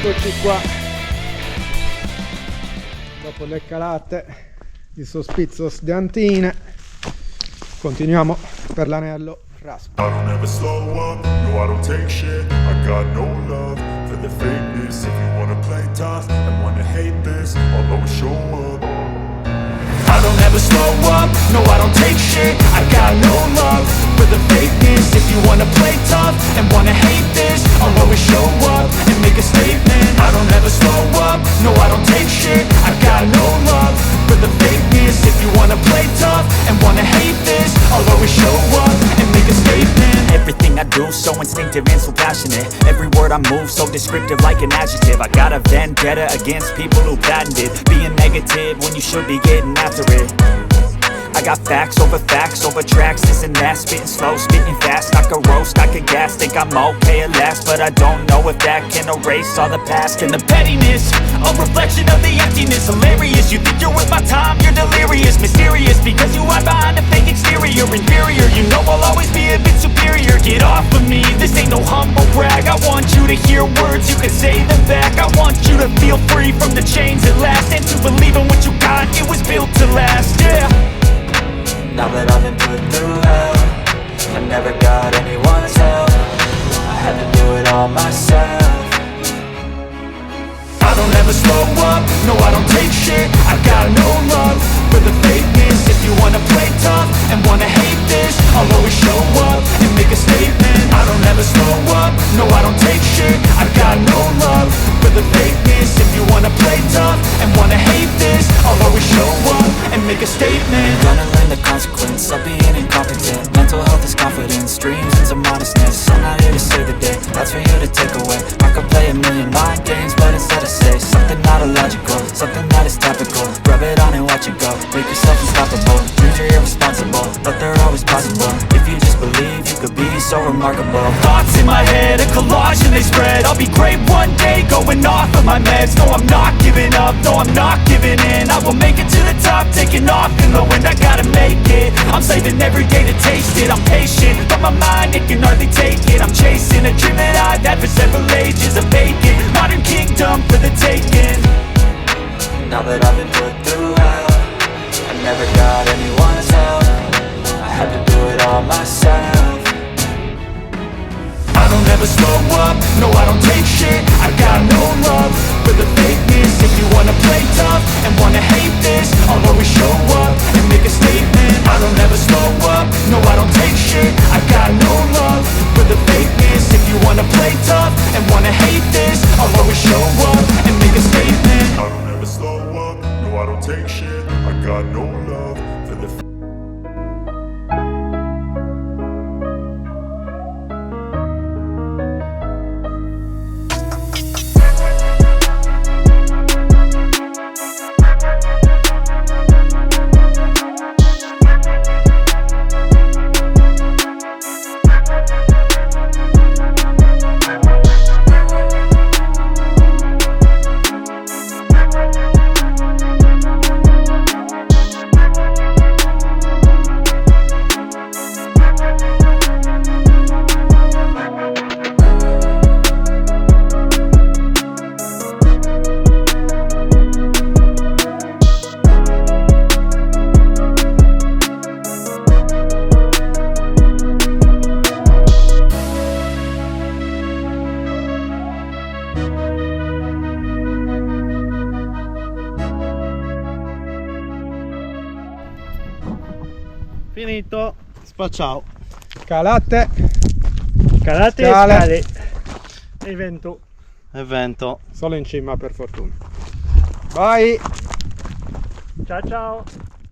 Eccoci qua, dopo le calate di Sos Pizzos di Antine, continuiamo per l'Anello Raspa. I don't ever slow up, no I don't take shit. I got no love for the fakeness. If you wanna play tough and wanna hate this, I'll always show up. I don't ever slow up, no I don't take shit. I got no love for the fakeness. If you wanna play tough and wanna hate this, I'll always show up and make a statement. I don't ever slow up, no I don't take shit. I got no love for the fakeness. If you wanna play tough and wanna hate this, I'll always show up and make a statement. Everything I do so instinctive and so passionate. Every word I move so descriptive like an adjective. I got a vendetta against people who patented being negative when you should be getting after it. I got facts over tracks, this and that. Spitting slow, spitting fast, I could roast, I could gas. Think I'm okay at last, but I don't know if that can erase all the past. And the pettiness, a reflection of the emptiness. Hilarious, you think you're with my time, you're delirious. Mysterious, because you hide behind a fake exterior. Inferior, you know I'll always be a bit superior. Get off of me, this ain't no humble brag. I want you to hear words, you can say them back. I want you to feel free from the chains at last, and to believe in what you got, it was built to last, yeah. Now that I've been put through hell, I never got anyone's help. I had to do it all myself. I don't ever slow up, no I don't take shit. I got no love for the fakeness. If you wanna play tough and wanna hate this, I'll always show up and make a statement. I don't ever slow up, no I don't take shit. I got no love for the fakeness. If you wanna play tough and wanna hate this, I'll always show up and make a statement. Gonna learn the consequence of being incompetent. Mental health is confidence, dreams and some modestness. I'm not here to save the day, that's for you to take away. I could play a million mind games, but instead I say something not illogical, something that is topical. Rub it on and watch it go, make yourself unstoppable. Dreams are irresponsible, but they're always possible. If you just believe, you could be so remarkable. Thoughts in my head, a collage and they spread. I'll be great one day, going off of my meds. No, I'm not giving up, no, I'm not giving in. I will make it to the top, taking off in the wind. I gotta make it, I'm saving every day to taste it. I'm patient, but my mind, it can hardly take it. I'm chasing a dream that I've had for several ages. A vacant, modern kingdom for the taking. Now that I've been put through hell, I never got anyone's help. I had to do it all myself. I don't ever slow up, no I don't take shit. I got no love for the fakeness. If you wanna play tough and wanna hate this, I'll always show up and make a statement. I don't ever slow up, no I don't take shit. I got no love for the fakeness. If you wanna play tough and wanna hate this, I'll always show up and make a statement. I don't ever slow up, no I don't take shit. I got no love for the Finito, spacciao. Calate, Calate Scale. e scale. Evento. Solo in cima per fortuna. Vai! Ciao ciao.